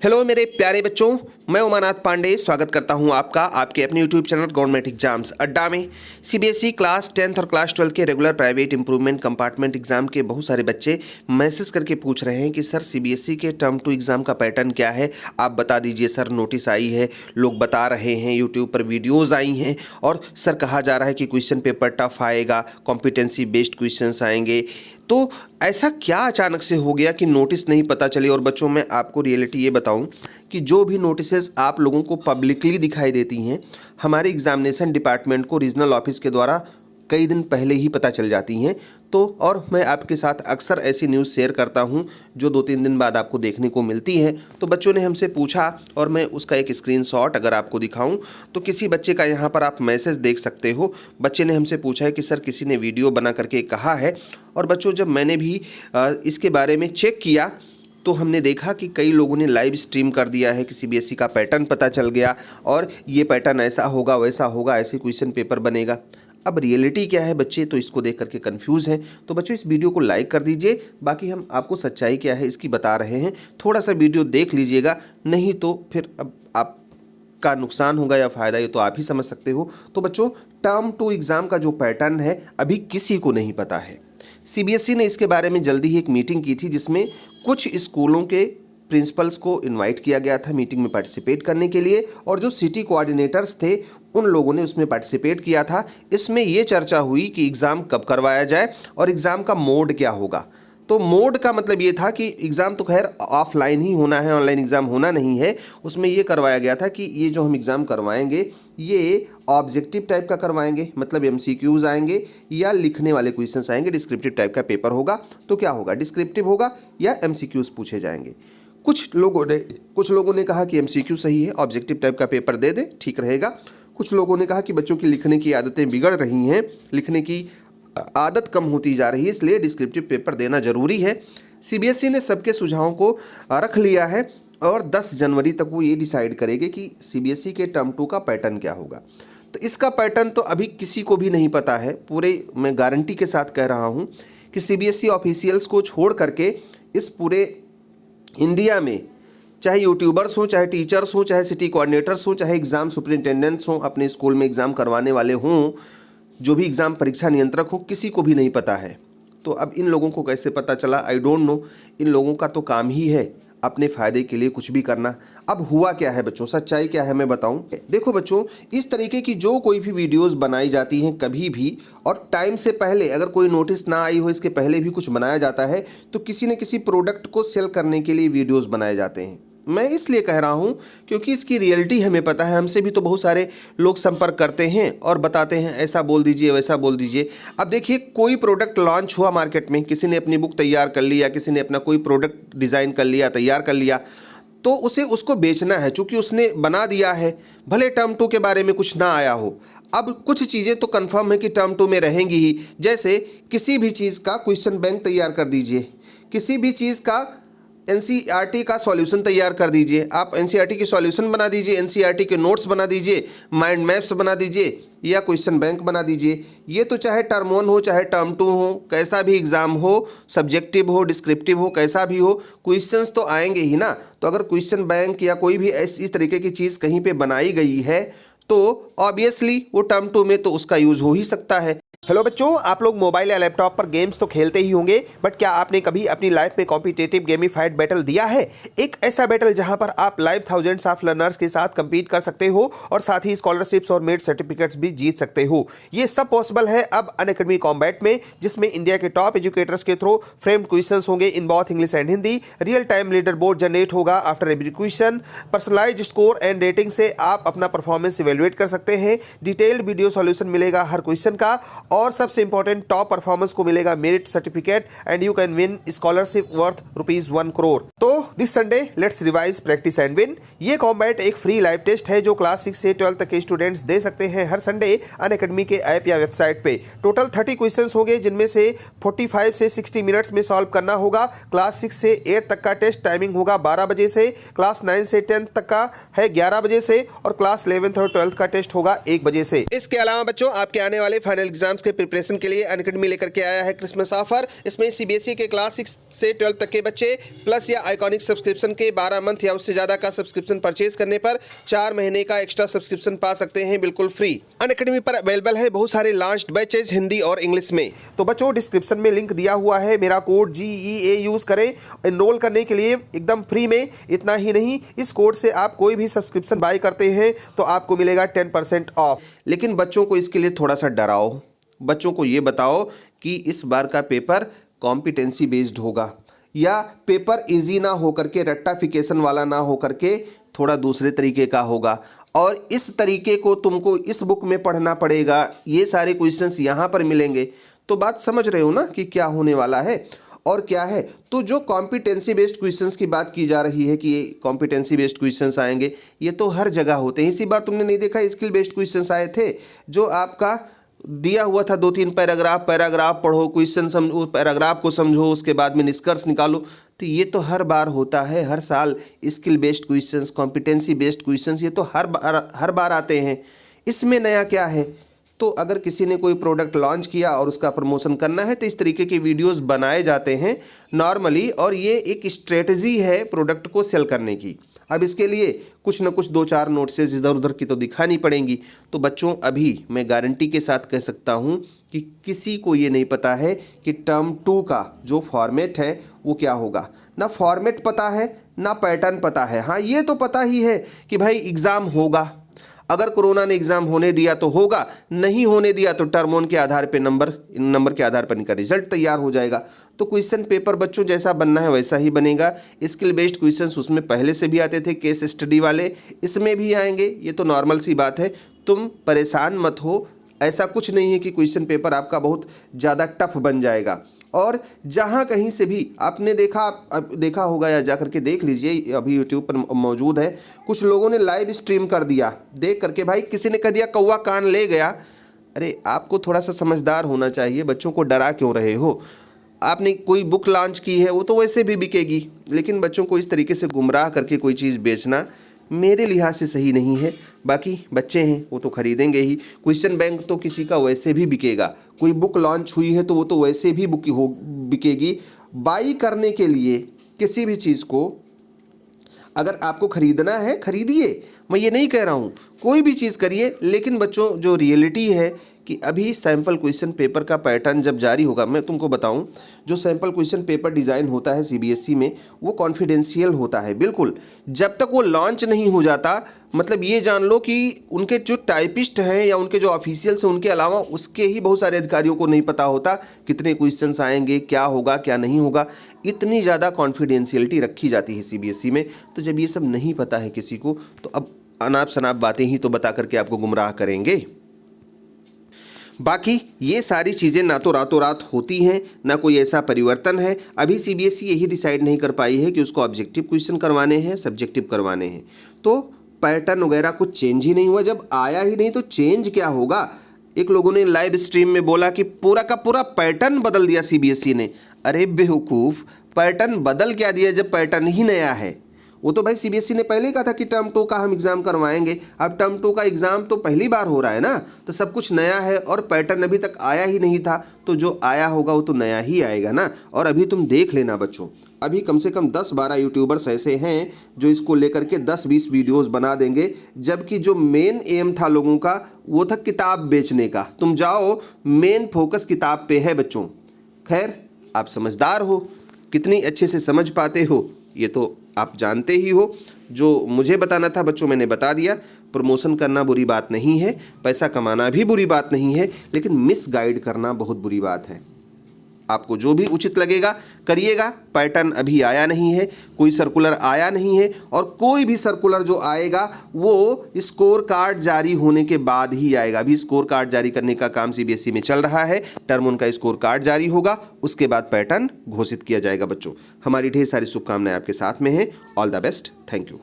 Hello मेरे प्यारे बच्चों, मैं उमानाथ पांडे स्वागत करता हूं आपका आपके अपने यूट्यूब चैनल गवर्नमेंट एग्जाम्स अड्डा में। सीबीएसई क्लास 10th और क्लास 12 के regular private improvement compartment exam के बहुत सारे बच्चे मैसेज करके पूछ रहे हैं कि सर सीबीएसई के टर्म 2 एग्जाम का पैटर्न क्या है, आप बता दीजिए सर। नोटिस आई है, लोग बता रहे हैं, यूट्यूब पर वीडियोज़ आई हैं और सर कहा जा रहा है कि क्वेश्चन पेपर टफ आएगा, कॉम्पिटेंसी बेस्ड क्वेश्चन आएंगे। तो ऐसा क्या अचानक से हो गया कि नोटिस नहीं पता चली। और बच्चों मैं आपको रियलिटी ये बताऊं कि जो भी नोटिसेस आप लोगों को पब्लिकली दिखाई देती हैं, हमारे एग्जामिनेशन डिपार्टमेंट को रीजनल ऑफिस के द्वारा कई दिन पहले ही पता चल जाती हैं। तो और मैं आपके साथ अक्सर ऐसी न्यूज़ शेयर करता हूं जो 2-3 दिन बाद आपको देखने को मिलती है। तो बच्चों ने हमसे पूछा और मैं उसका एक स्क्रीनशॉट अगर आपको दिखाऊं तो किसी बच्चे का यहाँ पर आप मैसेज देख सकते हो। बच्चे ने हमसे पूछा है कि सर किसी ने वीडियो बना करके कहा है। और बच्चों जब मैंने भी इसके बारे में चेक किया तो हमने देखा कि कई लोगों ने लाइव स्ट्रीम कर दिया है कि सीबीएसई का पैटर्न पता चल गया और ये पैटर्न ऐसा होगा वैसा होगा, ऐसे क्वेश्चन पेपर बनेगा। अब रियलिटी क्या है बच्चे तो इसको देख करके कंफ्यूज हैं। तो बच्चों इस वीडियो को लाइक कर दीजिए, बाकी हम आपको सच्चाई क्या है इसकी बता रहे हैं। थोड़ा सा वीडियो देख लीजिएगा, नहीं तो फिर अब आपका नुकसान होगा या फ़ायदा ये तो आप ही समझ सकते हो। तो बच्चों टर्म 2 एग्ज़ाम का जो पैटर्न है अभी किसी को नहीं पता है। सीबीएसई ने इसके बारे में जल्दी ही एक मीटिंग की थी जिसमें कुछ स्कूलों के प्रिंसिपल्स को इनवाइट किया गया था मीटिंग में पार्टिसिपेट करने के लिए, और जो सिटी कोऑर्डिनेटर्स थे उन लोगों ने उसमें पार्टिसिपेट किया था। इसमें ये चर्चा हुई कि एग्ज़ाम कब करवाया जाए और एग्ज़ाम का मोड क्या होगा। तो मोड का मतलब ये था कि एग्ज़ाम तो खैर ऑफलाइन ही होना है, ऑनलाइन एग्ज़ाम होना नहीं है। उसमें ये करवाया गया था कि ये जो हम एग्ज़ाम करवाएंगे ये ऑब्जेक्टिव टाइप का करवाएंगे, मतलब एमसीक्यूज़ आएंगे या लिखने वाले क्वेश्चंस आएंगे। डिस्क्रिप्टिव टाइप का पेपर होगा तो क्या होगा, डिस्क्रिप्टिव होगा या एमसीक्यूज़ पूछे जाएंगे। कुछ लोगों ने कहा कि एमसीक्यू सही है, ऑब्जेक्टिव टाइप का पेपर दे दे ठीक रहेगा। कुछ लोगों ने कहा कि बच्चों की लिखने की आदतें बिगड़ रही हैं, लिखने की आदत कम होती जा रही है, इसलिए डिस्क्रिप्टिव पेपर देना जरूरी है। सीबीएसई ने सबके सुझावों को रख लिया है और 10 जनवरी तक वो ये डिसाइड करेंगे कि सीबीएसई के टर्म 2 का पैटर्न क्या होगा। तो इसका पैटर्न तो अभी किसी को भी नहीं पता है। पूरे मैं गारंटी के साथ कह रहा हूँ कि सीबीएसई ऑफिशियल्स को छोड़ करके इस पूरे इंडिया में चाहे यूट्यूबर्स हों, चाहे टीचर्स हों, चाहे सिटी कोऑर्डिनेटर्स हों, चाहे एग्ज़ाम सुपरिटेंडेंट्स हों, अपने स्कूल में एग्ज़ाम करवाने वाले हों, जो भी एग्ज़ाम परीक्षा नियंत्रक हो, किसी को भी नहीं पता है। तो अब इन लोगों को कैसे पता चला, आई डोंट नो। इन लोगों का तो काम ही है अपने फ़ायदे के लिए कुछ भी करना। अब हुआ क्या है बच्चों, सच्चाई क्या है मैं बताऊं। देखो बच्चों, इस तरीके की जो कोई भी वीडियोस बनाई जाती हैं कभी भी, और टाइम से पहले अगर कोई नोटिस ना आई हो, इसके पहले भी कुछ बनाया जाता है तो किसी न किसी प्रोडक्ट को सेल करने के लिए वीडियोज़ बनाए जाते हैं। मैं इसलिए कह रहा हूं क्योंकि इसकी रियलिटी हमें पता है। हमसे भी तो बहुत सारे लोग संपर्क करते हैं और बताते हैं ऐसा बोल दीजिए वैसा बोल दीजिए। अब देखिए, कोई प्रोडक्ट लॉन्च हुआ मार्केट में, किसी ने अपनी बुक तैयार कर ली या किसी ने अपना कोई प्रोडक्ट डिज़ाइन कर लिया, तैयार कर लिया, तो उसे उसको बेचना है। चूँकि उसने बना दिया है, भले टर्म 2 के बारे में कुछ ना आया हो। अब कुछ चीज़ें तो कंफर्म है कि टर्म 2 में रहेंगी ही। जैसे किसी भी चीज़ का क्वेश्चन बैंक तैयार कर दीजिए, किसी भी चीज़ का एनसीईआरटी का सॉल्यूशन तैयार कर दीजिए। आप एनसीईआरटी की सॉल्यूशन बना दीजिए, एनसीईआरटी के नोट्स बना दीजिए, माइंड मैप्स बना दीजिए या क्वेश्चन बैंक बना दीजिए। ये तो चाहे टर्म 1 हो चाहे टर्म 2 हो, कैसा भी एग्ज़ाम हो, सब्जेक्टिव हो डिस्क्रिप्टिव हो, कैसा भी हो, क्वेश्चंस तो आएंगे ही ना। तो अगर क्वेश्चन बैंक या कोई भी इस तरीके की चीज़ कहीं पे बनाई गई है तो ऑब्वियसली वो टर्म 2 में तो उसका यूज़ हो ही सकता है। हेलो बच्चों, आप लोग मोबाइल या लैपटॉप पर गेम्स तो खेलते ही होंगे, बट क्या आपने कभी अपनी लाइफ में कॉम्पिटिटिव गेमिफाइड बैटल दिया है? एक ऐसा बैटल जहां पर आप लाइव थाउजेंड्स ऑफ लर्नर्स के साथ compete कर सकते हो और साथ ही स्कॉलरशिप्स और मेड सर्टिफिकेट्स भी जीत सकते हो। ये सब पॉसिबल है अब अनअकैडमी कॉम्बैट में, जिसमें इंडिया के टॉप एजुकेटर्स के थ्रू फ्रेम्ड क्वेश्चंस होंगे in both English and Hindi. Real time leader board generate होगा after every question. Personalised score and rating से आप अपना परफॉर्मेंस इवेलुएट कर सकते हैं। डिटेल्ड वीडियो सॉल्यूशन मिलेगा हर क्वेश्चन का, और सबसे इंपॉर्टेंट टॉप परफॉर्मेंस को मिलेगा merit certificate and you can win scholarship worth ₹1 crore. तो this Sunday let's revise, practice and win. ये कॉम्बैट एक फ्री लाइव टेस्ट है जो क्लास 6 से 12 तक के स्टूडेंट्स दे सकते हैं हर संडे अनअकैडमी के ऐप या वेबसाइट पे। टोटल 30 क्वेश्चंस होंगे जिनमें से 45 से 60 मिनट्स में सॉल्व करना होगा। क्लास 6 से 8 तक का टेस्ट टाइमिंग होगा 12 बजे से, क्लास 9 से 10 तक का है 11 बजे से, और क्लास 11th और 12th का टेस्ट होगा 1 बजे से। इसके अलावा बच्चों आपके आने वाले फाइनल एग्जाम्स एग्जाम्स के प्रिपरेशन के लिए अनअकैडमी लेकर के आया है क्रिसमस ऑफर। इसमें सीबीएसई के क्लास 6 से 12 तक के बच्चे प्लस या आइकॉनिक सब्सक्रिप्शन के 12 मंथ या उससे ज़्यादा का सब्सक्रिप्शन परचेज करने पर 4 महीने का एक्स्ट्रा सब्सक्रिप्शन पा सकते हैं बिल्कुल फ्री। अनअकैडमी पर अवेलेबल है बहुत सारे लॉन्च्ड बैचेज हिंदी और इंग्लिश में। तो बच्चों डिस्क्रिप्शन में लिंक दिया हुआ है, मेरा कोड GEA यूज़ करें एनरोल करने के लिए एकदम फ्री में। इतना ही नहीं, इस कोड से आप कोई भी सब्सक्रिप्शन बाय करते हैं तो आपको मिलेगा 10% ऑफ। लेकिन बच्चों को इसके लिए थोड़ा सा डराओ, बच्चों को ये बताओ कि इस बार का पेपर कॉम्पिटेंसी बेस्ड होगा या पेपर इजी ना हो करके रट्टाफिकेशन वाला ना हो करके थोड़ा दूसरे तरीके का होगा, और इस तरीके को तुमको इस बुक में पढ़ना पड़ेगा। ये सारे क्वेश्चंस यहाँ पर मिलेंगे। तो बात समझ रहे हो ना कि क्या होने वाला है और क्या है। तो जो कॉम्पिटेंसी बेस्ड क्वेश्चंस की बात की जा रही है कि ये कॉम्पिटेंसी बेस्ड क्वेश्चंस आएंगे, ये तो हर जगह होते हैं। इसी बार तुमने नहीं देखा स्किल बेस्ड क्वेश्चंस आए थे जो आपका दिया हुआ था 2-3 पैराग्राफ पढ़ो, क्वेश्चन समझो, पैराग्राफ को समझो, उसके बाद में निष्कर्ष निकालो। तो ये तो हर बार होता है, हर साल skill based questions, competency based questions ये तो हर बार आते हैं। इसमें नया क्या है। तो अगर किसी ने कोई प्रोडक्ट लॉन्च किया और उसका प्रमोशन करना है तो इस तरीके के वीडियोस बनाए जाते हैं नॉर्मली, और ये एक स्ट्रेटजी है प्रोडक्ट को सेल करने की। अब इसके लिए कुछ ना कुछ 2-4 नोट्सेज इधर उधर की तो दिखानी पड़ेंगी। तो बच्चों अभी मैं गारंटी के साथ कह सकता हूँ कि किसी को ये नहीं पता है कि टर्म 2 का जो फॉर्मेट है वो क्या होगा। ना फॉर्मेट पता है ना पैटर्न पता है। हाँ ये तो पता ही है कि भाई एग्ज़ाम होगा, अगर कोरोना ने एग्जाम होने दिया तो होगा, नहीं होने दिया तो टर्म 1 के आधार पे नंबर के आधार पर इनका रिजल्ट तैयार हो जाएगा। तो क्वेश्चन पेपर बच्चों जैसा बनना है वैसा ही बनेगा। स्किल बेस्ड क्वेश्चंस उसमें पहले से भी आते थे, केस स्टडी वाले इसमें भी आएंगे, ये तो नॉर्मल सी बात है। तुम परेशान मत हो, ऐसा कुछ नहीं है कि क्वेश्चन पेपर आपका बहुत ज़्यादा टफ बन जाएगा। और जहाँ कहीं से भी आपने देखा होगा या जा करके देख लीजिए, अभी यूट्यूब पर मौजूद है, कुछ लोगों ने लाइव स्ट्रीम कर दिया, देख करके भाई किसी ने कह दिया कौवा कान ले गया। अरे आपको थोड़ा सा समझदार होना चाहिए, बच्चों को डरा क्यों रहे हो। आपने कोई बुक लॉन्च की है वो तो वैसे भी बिकेगी, लेकिन बच्चों को इस तरीके से गुमराह करके कोई चीज़ बेचना मेरे लिहाज से सही नहीं है। बाकी बच्चे हैं वो तो खरीदेंगे ही, क्वेश्चन बैंक तो किसी का वैसे भी बिकेगा, कोई बुक लॉन्च हुई है तो वो तो वैसे भी बिकेगी। बाई करने के लिए किसी भी चीज़ को अगर आपको खरीदना है खरीदिए, मैं ये नहीं कह रहा हूँ, कोई भी चीज़ करिए। लेकिन बच्चों जो रियलिटी है कि अभी सैम्पल क्वेश्चन पेपर का पैटर्न जब जारी होगा, मैं तुमको बताऊं, जो सैम्पल क्वेश्चन पेपर डिज़ाइन होता है सीबीएसई में वो कॉन्फिडेंशियल होता है बिल्कुल। जब तक वो लॉन्च नहीं हो जाता, मतलब ये जान लो कि उनके जो टाइपिस्ट हैं या उनके जो ऑफिशियल्स हैं उनके अलावा उसके ही बहुत सारे अधिकारियों को नहीं पता होता कितने क्वेश्चंस आएंगे, क्या होगा क्या नहीं होगा। इतनी ज़्यादा कॉन्फिडेंशियलिटी रखी जाती है सीबीएसई में। तो जब ये सब नहीं पता है किसी को तो अब अनाप शनाप बातें ही तो बता करके आपको गुमराह करेंगे। बाकी ये सारी चीज़ें ना तो रातों रात होती हैं, ना कोई ऐसा परिवर्तन है। अभी सीबीएसई यही डिसाइड नहीं कर पाई है कि उसको ऑब्जेक्टिव क्वेश्चन करवाने हैं सब्जेक्टिव करवाने हैं। तो पैटर्न वगैरह कुछ चेंज ही नहीं हुआ, जब आया ही नहीं तो चेंज क्या होगा। एक लोगों ने लाइव स्ट्रीम में बोला कि पूरा का पूरा पैटर्न बदल दिया सीबीएसई ने। अरे बेवकूफ़, पैटर्न बदल क्या दिया जब पैटर्न ही नया है। वो तो भाई सीबीएसई ने पहले ही कहा था कि टर्म 2 का हम एग्ज़ाम करवाएंगे। अब टर्म 2 का एग्ज़ाम तो पहली बार हो रहा है ना, तो सब कुछ नया है और पैटर्न अभी तक आया ही नहीं था। तो जो आया होगा वो तो नया ही आएगा ना। और अभी तुम देख लेना बच्चों, अभी कम से कम 10-12 यूट्यूबर्स ऐसे हैं जो इसको लेकर के 10-20 वीडियोस बना देंगे, जबकि जो मेन एम था लोगों का वो था किताब बेचने का। तुम जाओ, मेन फोकस किताब पे है बच्चों। खैर आप समझदार हो, कितनी अच्छे से समझ पाते हो ये तो आप जानते ही हो। जो मुझे बताना था बच्चों मैंने बता दिया। प्रमोशन करना बुरी बात नहीं है, पैसा कमाना भी बुरी बात नहीं है, लेकिन मिस गाइड करना बहुत बुरी बात है। आपको जो भी उचित लगेगा करिएगा। पैटर्न अभी आया नहीं है, कोई सर्कुलर आया नहीं है, और कोई भी सर्कुलर जो आएगा वो स्कोर कार्ड जारी होने के बाद ही आएगा। अभी स्कोर कार्ड जारी करने का काम सीबीएसई में चल रहा है। टर्म 1 का स्कोर कार्ड जारी होगा, उसके बाद पैटर्न घोषित किया जाएगा। बच्चों हमारी ढेर सारी शुभकामनाएं आपके साथ में हैं। All the best, thank you.